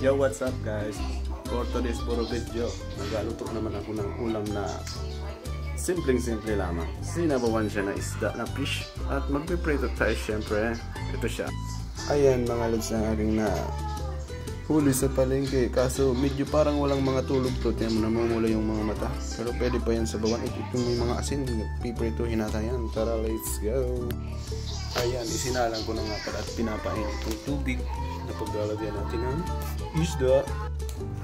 Yo, what's up guys? For today's puro video, nagaluto naman ako ng ulam na simpleng-simple lamang. Sinabawan siya na isda na fish at magpiprito tayo syempre. Ito siya. Ayan mga lods ang aking na huli sa palengke. Kaso medyo parang walang mga tulog to. Tiyan mo namumula yung mga mata. Pero pwede pa yan sa bawan. Ito may mga asin. Piprituhin natin yan. Tara, let's go. Ayan, isinalang ko na nga pala at pinapain itong tubig na paglalagyan natin ng isda.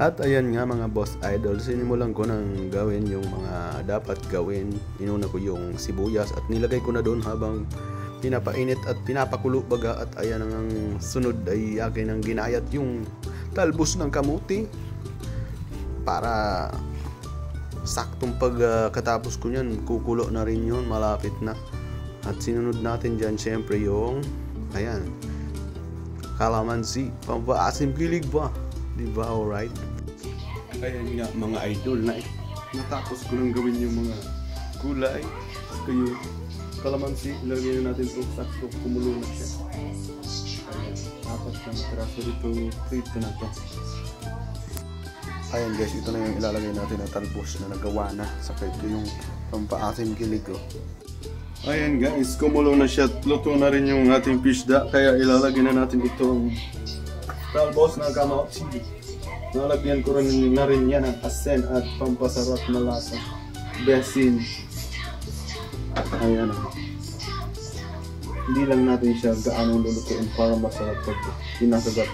At ayan nga mga boss idol, sinimulan ko nang gawin yung mga dapat gawin. Inuna ko yung sibuyas at nilagay ko na doon habang pinapainit at pinapakulo baga. At ayan ang sunod ay akin ang ginayat yung talbos ng kamuti para saktong pagkatapos ko nyan, kukulo na rin yun, malapit na. At sinunod natin dyan syempre yung ayan, kalamansi, pampaasim kilig ba? Diba, alright? Ayan nga mga idol na natapos ko nang gawin yung mga gulay. Kaya kalamansi, lagyan na natin itong sakto, kumulo na siya. Ayan, tapos na mataraso dito, prito na to. Ayan guys, ito na yung ilalagay natin na talbos na nagawa na. Sakit ko yung pampaasim kilig ko. Ayan guys, kumulo na siya at luto na rin yung ating pishda. Kaya ilalagay na natin itong talbos ng kamote. Nalagyan ko rin na rin yan ng asin at pampasarap na lasa. Besin. Ayan. Hindi lang natin siya gaano lulutuin para masarap pag pinasagat.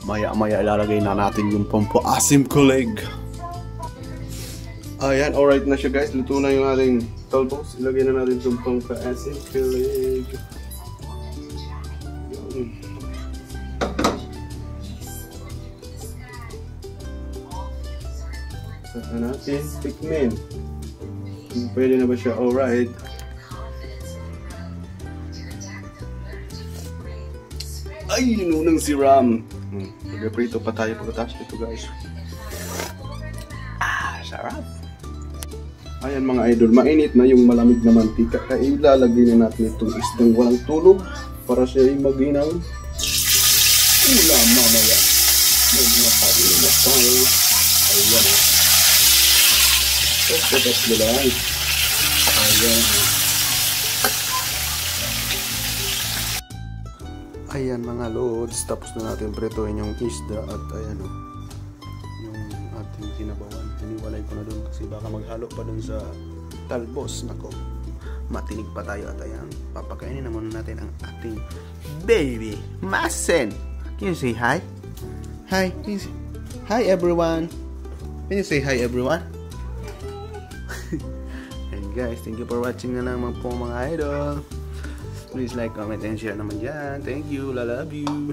Maya-maya ilalagay na natin yung pampaasim kulig. Ayan, alright na siya guys. Luto na yung ating talbos. Ilagay na natin itong pampaasim kulig. Saka natin tikmin. Pwede na ba siya? Alright. Ay, nunang si Ram. Magprito pa tayo pagkatapos ito guys. Sarap. Ayan mga idol, mainit na yung malamig na mantika. Kaya ilalagay na natin itong isdang walang tulog para siya ay maginang ulam mamaya. Magpapalin na tayo. Ayan. Tapos lang. Ayan. Ayan mga lods, tapos na natin pretohin yung isda at ayan o, yung ating kinabawan. Hiniwalay ko na doon kasi baka maghalo pa doon sa talbos. Nako, matinig pa tayo at ayan, papakainin na muna natin ang ating baby Masen. Can you say hi? Hi, hi everyone. Can you say hi everyone? And guys, thank you for watching na naman po mga idol. Please like, comment, and share naman dyan. Thank you. I love you.